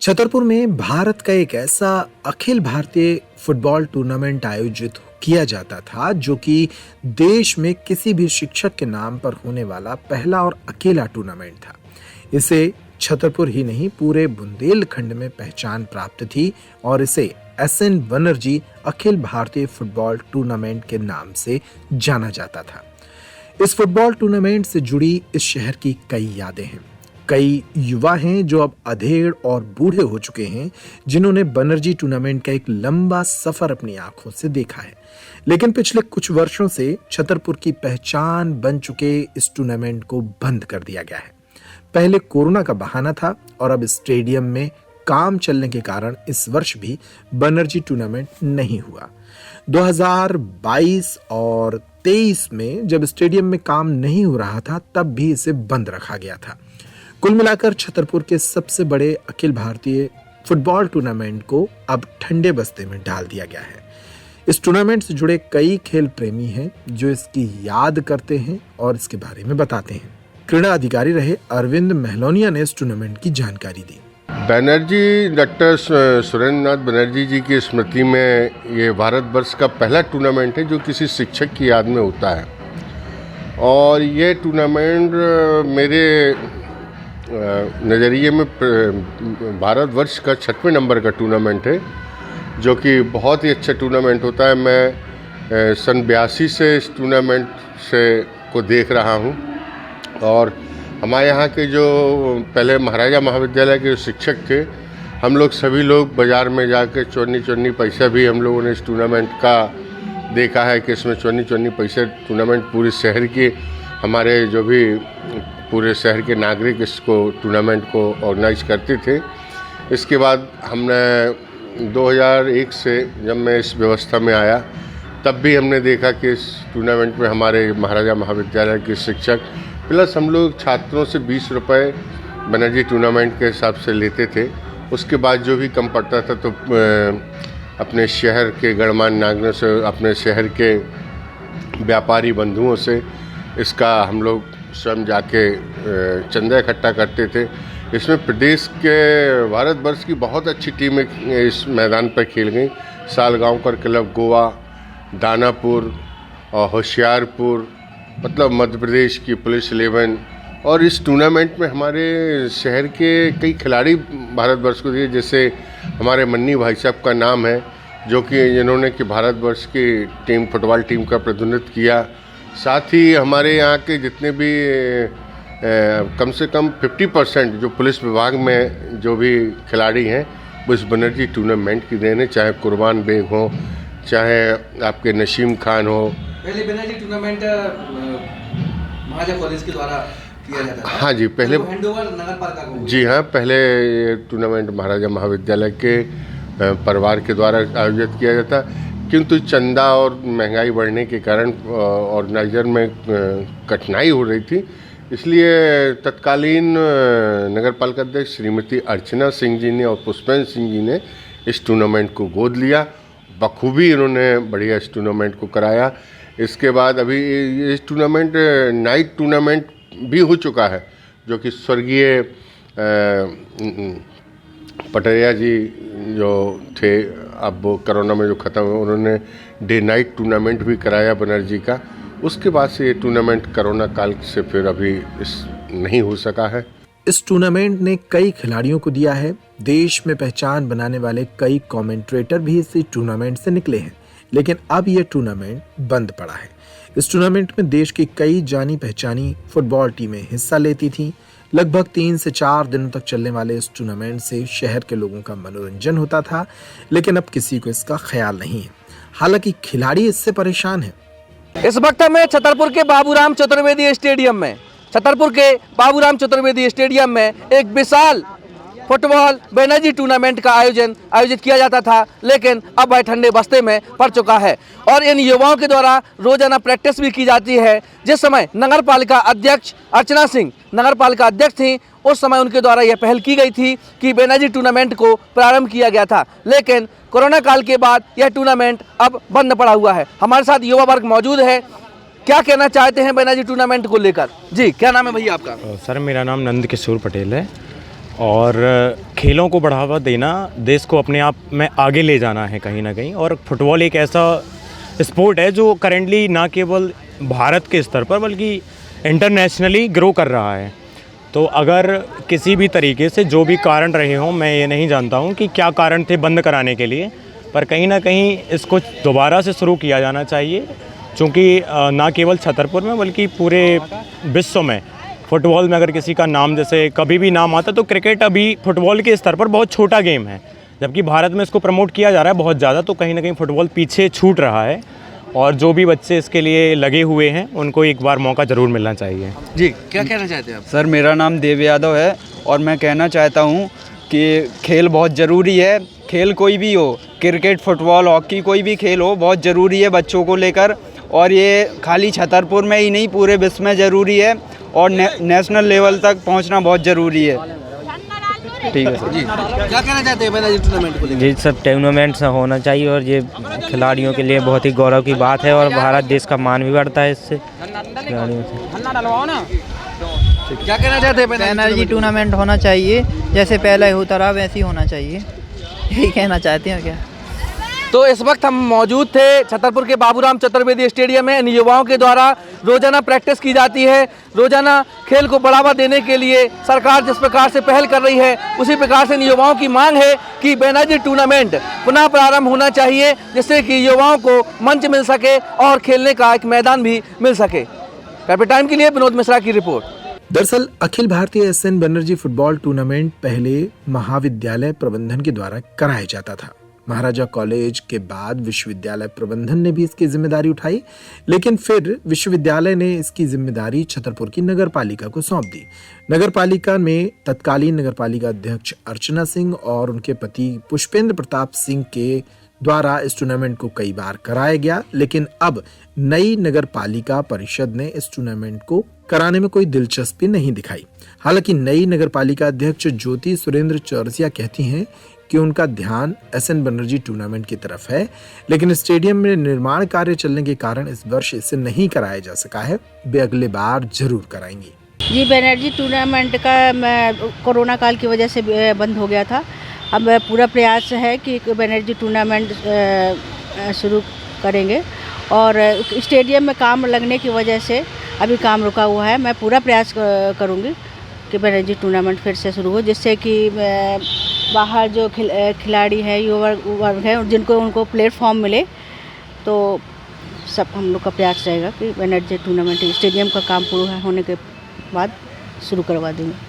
छतरपुर में भारत का एक ऐसा अखिल भारतीय फुटबॉल टूर्नामेंट आयोजित किया जाता था जो कि देश में किसी भी शिक्षक के नाम पर होने वाला पहला और अकेला टूर्नामेंट था। इसे छतरपुर ही नहीं पूरे बुंदेलखंड में पहचान प्राप्त थी और इसे SN Banerjee Akhil Bharatiya football tournament के नाम से जाना जाता था। इस फुटबॉल टूर्नामेंट से जुड़ी इस शहर की कई यादें हैं। कई युवा हैं जो अब अधेड़ और बूढ़े हो चुके हैं, जिन्होंने बनर्जी टूर्नामेंट का एक लंबा सफर अपनी आंखों से देखा है। लेकिन पिछले कुछ वर्षों से छतरपुर की पहचान बन चुके इस टूर्नामेंट को बंद कर दिया गया है। पहले कोरोना का बहाना था और अब स्टेडियम में काम चलने के कारण इस वर्ष भी बनर्जी टूर्नामेंट नहीं हुआ। 2022 और 23 में जब स्टेडियम में काम नहीं हो रहा था तब भी इसे बंद रखा गया था। कुल मिलाकर छतरपुर के सबसे बड़े अखिल भारतीय फुटबॉल टूर्नामेंट को अब ठंडे बस्ते में डाल दिया गया है। इस टूर्नामेंट से जुड़े कई खेल प्रेमी हैं जो इसकी याद करते हैं और इसके बारे में बताते हैं। क्रीड़ा अधिकारी रहे अरविंद महलोनिया ने इस टूर्नामेंट की जानकारी दी। बनर्जी डॉक्टर सुरेंद्र नाथ बनर्जी जी की स्मृति में ये भारतवर्ष का पहला टूर्नामेंट है जो किसी शिक्षक की याद में होता है। और ये टूर्नामेंट मेरे नज़रिए में भारतवर्ष का 6वें नंबर का टूर्नामेंट है, जो कि बहुत ही अच्छा टूर्नामेंट होता है। मैं सन 82 से इस टूर्नामेंट को देख रहा हूँ। और हमारे यहाँ के जो पहले महाराजा महाविद्यालय के शिक्षक थे, हम लोग सभी लोग बाज़ार में जाकर चौनी पैसा भी हम लोगों ने इस टूर्नामेंट का देखा है कि इसमें चौनी पैसा टूर्नामेंट पूरे शहर के हमारे जो भी पूरे शहर के नागरिक इसको टूर्नामेंट को ऑर्गेनाइज करते थे। इसके बाद हमने 2001 से जब मैं इस व्यवस्था में आया तब भी हमने देखा कि इस टूर्नामेंट में हमारे महाराजा महाविद्यालय के शिक्षक प्लस हम लोग छात्रों से 20 रुपये बनर्जी टूर्नामेंट के हिसाब से लेते थे। उसके बाद जो भी कम पड़ता था तो अपने शहर के गणमान्य नागरिकों से, अपने शहर के व्यापारी बंधुओं से इसका हम लोग स्वयं जाके चंदा इकट्ठा करते थे। इसमें प्रदेश के भारतवर्ष की बहुत अच्छी टीमें इस मैदान पर खेल गई। सालगांवकर क्लब गोवा, दानापुर और होशियारपुर, मतलब मध्य प्रदेश की पुलिस 11। और इस टूर्नामेंट में हमारे शहर के कई खिलाड़ी भारतवर्ष को दिए, जैसे हमारे मन्नी भाई साहब का नाम है जो कि जिन्होंने कि भारतवर्ष की टीम फुटबॉल टीम का प्रतिनिधित्व किया। साथ ही हमारे यहाँ के जितने भी कम से कम 50% जो पुलिस विभाग में जो भी खिलाड़ी हैं वो इस बनर्जी टूर्नामेंट की देन है, चाहे कुर्बान बेग हो, चाहे आपके नसीम खान हो। पहले बनर्जी टूर्नामेंट महाराजा कॉलेज के द्वारा किया जाता था। हाँ जी, पहले तो हैंडओवर नगर पालिका को। जी हाँ, पहले ये टूर्नामेंट महाराजा महाविद्यालय के परिवार के द्वारा आयोजित किया जाता, किंतु चंदा और महंगाई बढ़ने के कारण ऑर्गेनाइजर में कठिनाई हो रही थी, इसलिए तत्कालीन नगर पालिका अध्यक्ष श्रीमती अर्चना सिंह जी ने और पुष्पेंद्र सिंह जी ने इस टूर्नामेंट को गोद लिया। बखूबी इन्होंने बढ़िया इस टूर्नामेंट को कराया। इसके बाद अभी इस टूर्नामेंट नाइट टूर्नामेंट भी हो चुका है, जो कि स्वर्गीय पटरिया जी जो थे, अब वो कोरोना में जो ख़त्म हुए, उन्होंने डे नाइट टूर्नामेंट भी कराया बनर्जी का। उसके बाद से ये टूर्नामेंट कोरोना काल से फिर अभी नहीं हो सका है। इस टूर्नामेंट ने कई खिलाड़ियों को दिया है। देश में पहचान बनाने वाले कई कमेंट्रेटर भी इस टूर्नामेंट से निकले हैं, लेकिन अब यह टूर्नामेंट बंद पड़ा है। इस टूर्नामेंट में देश की कई जानी पहचानी फुटबॉल टीमें हिस्सा लेती थीं। लगभग 3 से 4 दिनों तक चलने वाले इस टूर्नामेंट से शहर के लोगों का मनोरंजन होता था, लेकिन अब किसी को इसका ख्याल नहीं है। हालांकि खिलाड़ी इससे परेशान हैं। इस वक्त मैं छतरपुर के बाबूराम चतुर्वेदी स्टेडियम में एक विशाल फुटबॉल बनर्जी टूर्नामेंट का आयोजित किया जाता था, लेकिन अब वह ठंडे बस्ते में पड़ चुका है। और इन युवाओं के द्वारा रोजाना प्रैक्टिस भी की जाती है। जिस समय नगर पालिका अध्यक्ष अर्चना सिंह नगर पालिका अध्यक्ष थी, उस समय उनके द्वारा यह पहल की गई थी कि बनर्जी टूर्नामेंट को प्रारंभ किया गया था, लेकिन कोरोना काल के बाद यह टूर्नामेंट अब बंद पड़ा हुआ है। हमारे साथ युवा वर्ग मौजूद है, क्या कहना चाहते हैं बनर्जी टूर्नामेंट को लेकर? जी, क्या नाम है भैया आपका? सर, मेरा नाम नंद किशोर पटेल है और खेलों को बढ़ावा देना देश को अपने आप में आगे ले जाना है कहीं ना कहीं। और फुटबॉल एक ऐसा स्पोर्ट है जो करेंटली ना केवल भारत के स्तर पर बल्कि इंटरनेशनली ग्रो कर रहा है। तो अगर किसी भी तरीके से जो भी कारण रहे हों, मैं ये नहीं जानता हूँ कि क्या कारण थे बंद कराने के लिए, पर कहीं ना कहीं इसको दोबारा से शुरू किया जाना चाहिए, क्योंकि ना केवल छतरपुर में बल्कि पूरे विश्व में फुटबॉल में अगर किसी का नाम जैसे कभी भी नाम आता तो क्रिकेट अभी फुटबॉल के स्तर पर बहुत छोटा गेम है, जबकि भारत में इसको प्रमोट किया जा रहा है बहुत ज़्यादा। तो कहीं ना कहीं फुटबॉल पीछे छूट रहा है और जो भी बच्चे इसके लिए लगे हुए हैं उनको एक बार मौका ज़रूर मिलना चाहिए। जी, क्या कहना चाहते हैं आप? सर, मेरा नाम देव यादव है और मैं कहना चाहता हूँ कि खेल बहुत ज़रूरी है। खेल कोई भी हो, क्रिकेट, फुटबॉल, हॉकी, कोई भी खेल हो, बहुत ज़रूरी है बच्चों को लेकर। और ये खाली छतरपुर में ही नहीं, पूरे विश्व में ज़रूरी है और नेशनल लेवल तक पहुंचना बहुत ज़रूरी है। ठीक है सर। जी, क्या कहना चाहते हैं बेनजीर टूर्नामेंट को लेकर? जी, सब टूर्नामेंट से होना चाहिए और ये खिलाड़ियों के लिए बहुत ही गौरव की बात है और भारत देश का मान भी बढ़ता है इससे खिलाड़ियों से। क्या कहना चाहते हैं बेनर्जी टूर्नामेंट होना चाहिए, जैसे पहले होता रहा वैसे ही होना चाहिए, यही कहना चाहते हैं क्या। तो इस वक्त हम मौजूद थे छतरपुर के बाबूराम चतुर्वेदी स्टेडियम में। इन युवाओं के द्वारा रोजाना प्रैक्टिस की जाती है। रोजाना खेल को बढ़ावा देने के लिए सरकार जिस प्रकार से पहल कर रही है, उसी प्रकार से इन युवाओं की मांग है कि बेनर्जी टूर्नामेंट पुनः प्रारंभ होना चाहिए, जिससे कि युवाओं को मंच मिल सके और खेलने का एक मैदान भी मिल सके। कैपिटल टाइम के लिए विनोद मिश्रा की रिपोर्ट। दरअसल Akhil Bharatiya SN Banerjee football tournament पहले महाविद्यालय प्रबंधन के द्वारा कराया जाता था। महाराजा कॉलेज के बाद विश्वविद्यालय प्रबंधन ने भी इसकी जिम्मेदारी उठाई, लेकिन फिर विश्वविद्यालय ने इसकी जिम्मेदारी छतरपुर की नगर पालिका को सौंप दी। नगर पालिका में तत्कालीन नगर पालिका अध्यक्ष अर्चना सिंह और उनके पति पुष्पेंद्र प्रताप सिंह के द्वारा इस टूर्नामेंट को कई बार कराया गया, लेकिन अब नई नगर पालिका परिषद ने इस टूर्नामेंट को कराने में कोई दिलचस्पी नहीं दिखाई। हालांकि नई नगर पालिका अध्यक्ष ज्योति सुरेंद्र चौरसिया कहती हैं कि उनका ध्यान एसएन बनर्जी टूर्नामेंट की तरफ है, लेकिन स्टेडियम में निर्माण कार्य चलने के कारण इस वर्ष इसे नहीं कराया जा सका है। वे अगले बार जरूर कराएंगी। जी, बनर्जी टूर्नामेंट का कोरोना काल की वजह से बंद हो गया था। अब पूरा प्रयास है कि बनर्जी टूर्नामेंट शुरू करेंगे और स्टेडियम में काम लगने की वजह से अभी काम रुका हुआ है। मैं पूरा प्रयास करूंगी कि बनर्जी टूर्नामेंट फिर से शुरू हो, जिससे कि बाहर जो खिलाड़ी है, युवा वर्ग है, जिनको उनको प्लेटफॉर्म मिले। तो सब हम लोग का प्रयास रहेगा कि बनर्जी टूर्नामेंट स्टेडियम का काम पूरा होने के बाद शुरू करवा देंगे।